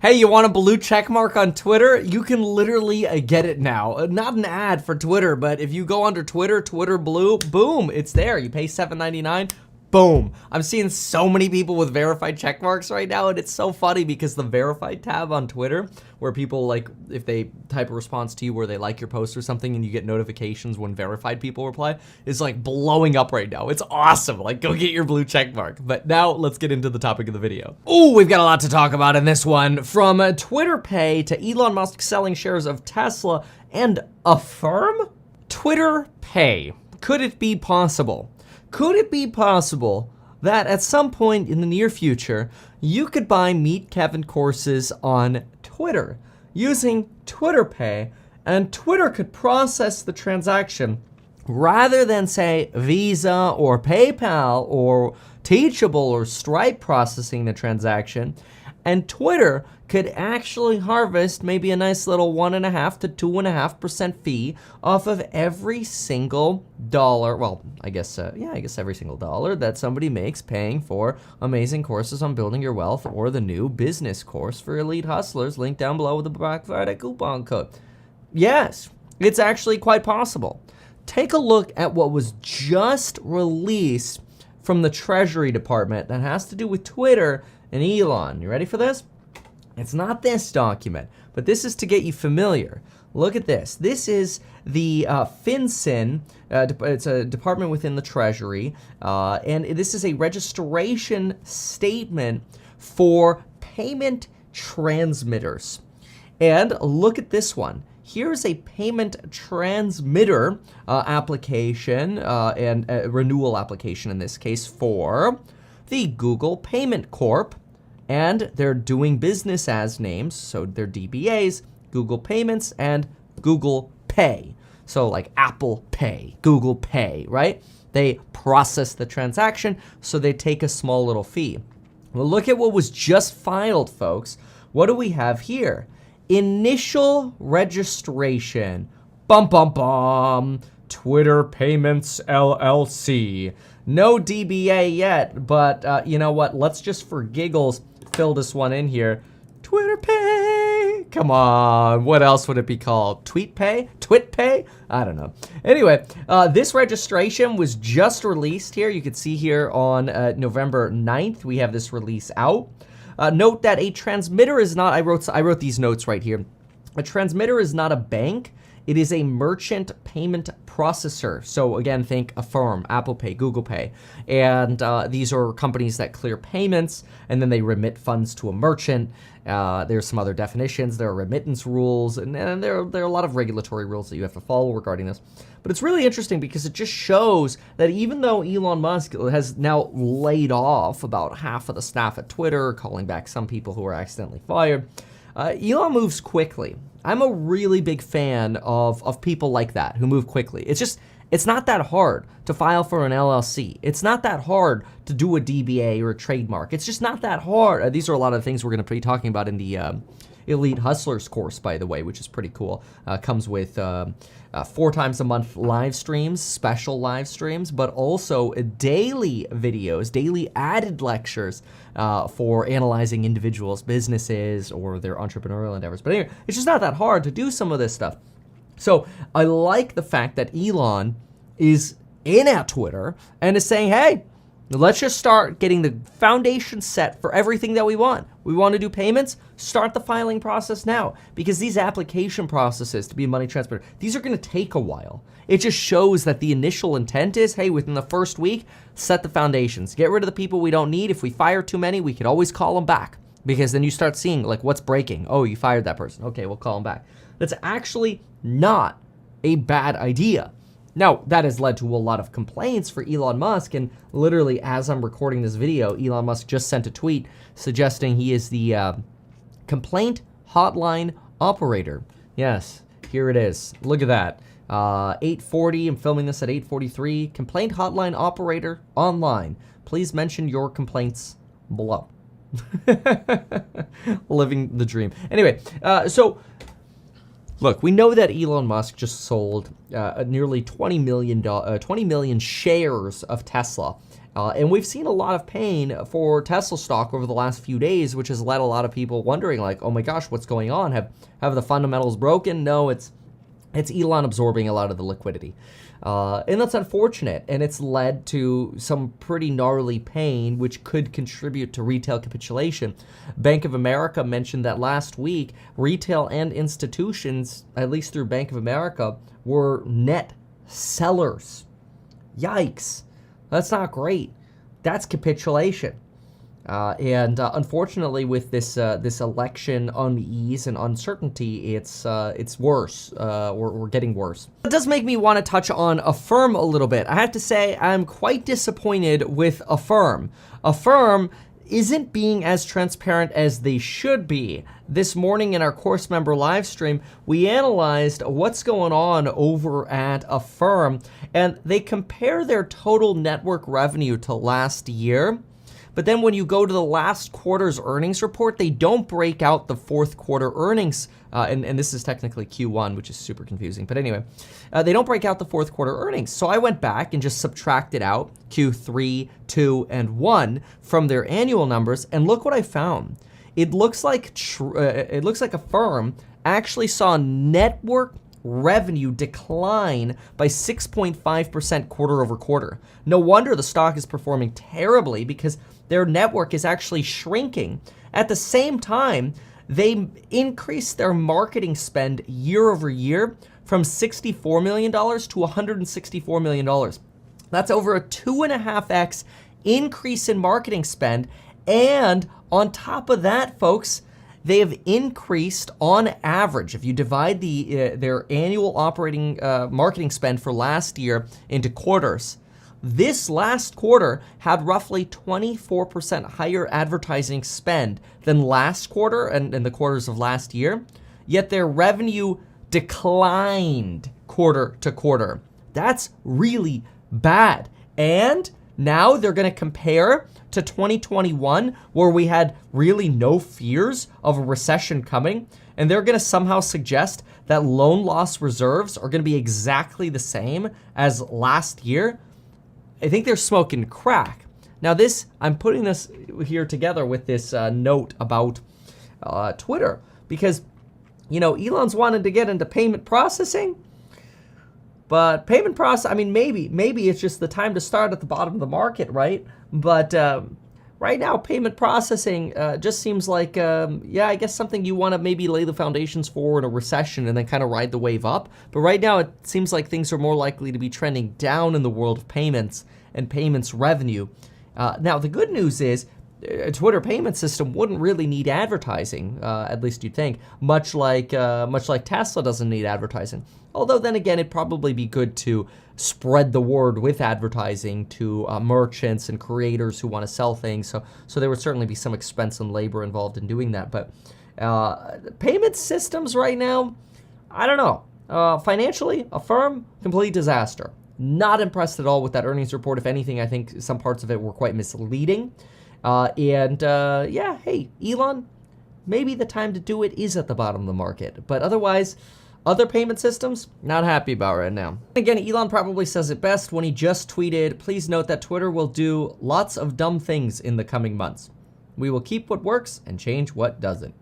Hey, you want a blue check mark on Twitter? You can literally get it now. Not an ad for Twitter, but if you go under Twitter, Twitter Blue, boom, it's there. You pay $7.99. Boom. I'm seeing so many people with verified check marks right now, and it's so funny because the verified tab on Twitter, where people, like, if they type a response to you where they like your post or something and you get notifications when verified people reply, is like blowing up right now. It's awesome. Like, go get your blue check mark. But now let's get into the topic of the video. Ooh, we've got a lot to talk about in this one. From Twitter Pay to Elon Musk selling shares of Tesla and AFFIRM? Twitter Pay. Could it be possible? Could it be possible that at some point in the near future, you could buy Meet Kevin courses on Twitter using Twitter Pay, and Twitter could process the transaction rather than, say, Visa or PayPal or Teachable or Stripe processing the transaction, and Twitter could actually harvest maybe a nice little 1.5% to 2.5% fee off of every single dollar. Well, I guess every single dollar that somebody makes paying for amazing courses on building your wealth or the new business course for elite hustlers. Link down below with the Black Friday coupon code. Yes, it's actually quite possible. Take a look at what was just released from the Treasury Department that has to do with Twitter and Elon. You ready for this? It's not this document, but this is to get you familiar. Look at this. This is the FinCEN. It's a department within the Treasury, and this is a registration statement for payment transmitters. And look at this one. Here's a payment transmitter application and a renewal application in this case for the Google Payment Corp. And they're doing business as names, so they're DBAs, Google Payments, and Google Pay. So like Apple Pay, Google Pay, right? They process the transaction, so they take a small little fee. Well, look at what was just filed, folks. What do we have here? Initial registration. Bum, bum, bum. Twitter Payments LLC. No DBA yet, but you know what? Let's just for giggles fill this one in here. Twitter Pay. Come on. What else would it be called? Tweet Pay? Twit Pay? I don't know. Anyway, this registration was just released here. You can see here on November 9th, we have this release out. Note that a transmitter is not, I wrote these notes right here. A transmitter is not a bank. It is a merchant payment processor. So again, think AFFIRM, Apple Pay, Google Pay. And these are companies that clear payments and then they remit funds to a merchant. There's some other definitions. There are remittance rules and there are a lot of regulatory rules that you have to follow regarding this. But it's really interesting because it just shows that even though Elon Musk has now laid off about half of the staff at Twitter, calling back some people who were accidentally fired, Elon moves quickly. I'm a really big fan of people like that who move quickly. It's not that hard to file for an LLC. It's not that hard to do a DBA or a trademark. It's just not that hard. These are a lot of the things we're going to be talking about in the Elite Hustlers course, by the way, which is pretty cool. Comes with 4 times a month live streams, special live streams, but also daily videos, daily added lectures for analyzing individuals' businesses or their entrepreneurial endeavors. But anyway, it's just not that hard to do some of this stuff. So I like the fact that Elon is in at Twitter and is saying, hey, let's just start getting the foundation set for everything that we want. We want to do payments, start the filing process now. Because these application processes to be a money transmitter, these are going to take a while. It just shows that the initial intent is, hey, within the first week, set the foundations. Get rid of the people we don't need. If we fire too many, we could always call them back. Because then you start seeing, like, what's breaking. Oh, you fired that person. Okay, we'll call them back. That's actually not a bad idea. Now, that has led to a lot of complaints for Elon Musk, and literally as I'm recording this video, Elon Musk just sent a tweet suggesting he is the complaint hotline operator. Yes, here it is. Look at that. 8:40, I'm filming this at 8:43. Complaint hotline operator online. Please mention your complaints below. Living the dream. Anyway, so Look, we know that Elon Musk just sold nearly 20 million shares of Tesla. And we've seen a lot of pain for Tesla stock over the last few days, which has led a lot of people wondering, like, oh my gosh, what's going on? Have the fundamentals broken? No, it's Elon absorbing a lot of the liquidity. And that's unfortunate, and it's led to some pretty gnarly pain, which could contribute to retail capitulation. Bank of America mentioned that last week, retail and institutions, at least through Bank of America, were net sellers. Yikes. That's not great. That's capitulation. Unfortunately, with this election unease and uncertainty, it's worse. We're getting worse. It does make me want to touch on AFFIRM a little bit. I have to say I'm quite disappointed with AFFIRM. AFFIRM isn't being as transparent as they should be. This morning in our course member live stream, we analyzed what's going on over at AFFIRM, and they compare their total network revenue to last year. But then when you go to the last quarter's earnings report, they don't break out the fourth quarter earnings. And this is technically Q1, which is super confusing. But anyway, they don't break out the fourth quarter earnings. So I went back and just subtracted out Q3, 2, and 1 from their annual numbers. And look what I found. It looks like AFFIRM actually saw network revenue decline by 6.5% quarter over quarter. No wonder the stock is performing terribly, because their network is actually shrinking. At the same time, they increased their marketing spend year over year from $64 million to $164 million. That's over a 2.5x increase in marketing spend. And on top of that, folks, they have increased on average, if you divide their annual operating marketing spend for last year into quarters, this last quarter had roughly 24% higher advertising spend than last quarter and the quarters of last year, yet their revenue declined quarter to quarter. That's really bad. And now they're going to compare to 2021, where we had really no fears of a recession coming, and they're going to somehow suggest that loan loss reserves are going to be exactly the same as last year. I think they're smoking crack. Now this, I'm putting this here together with this note about Twitter, because, you know, Elon's wanted to get into payment processing, but payment process, I mean, maybe it's just the time to start at the bottom of the market, right? But right now, payment processing just seems like, yeah, I guess something you want to maybe lay the foundations for in a recession and then kind of ride the wave up. But right now, it seems like things are more likely to be trending down in the world of payments and payments revenue. Now, the good news is a Twitter payment system wouldn't really need advertising, at least you'd think, much like Tesla doesn't need advertising. Although then again, it'd probably be good to spread the word with advertising to merchants and creators who want to sell things. So there would certainly be some expense and labor involved in doing that. But payment systems right now, I don't know. Financially, AFFIRM, complete disaster. Not impressed at all with that earnings report. If anything, I think some parts of it were quite misleading. Yeah, hey, Elon, maybe the time to do it is at the bottom of the market. But otherwise, other payment systems, not happy about right now. Again, Elon probably says it best when he just tweeted, "Please note that Twitter will do lots of dumb things in the coming months. We will keep what works and change what doesn't."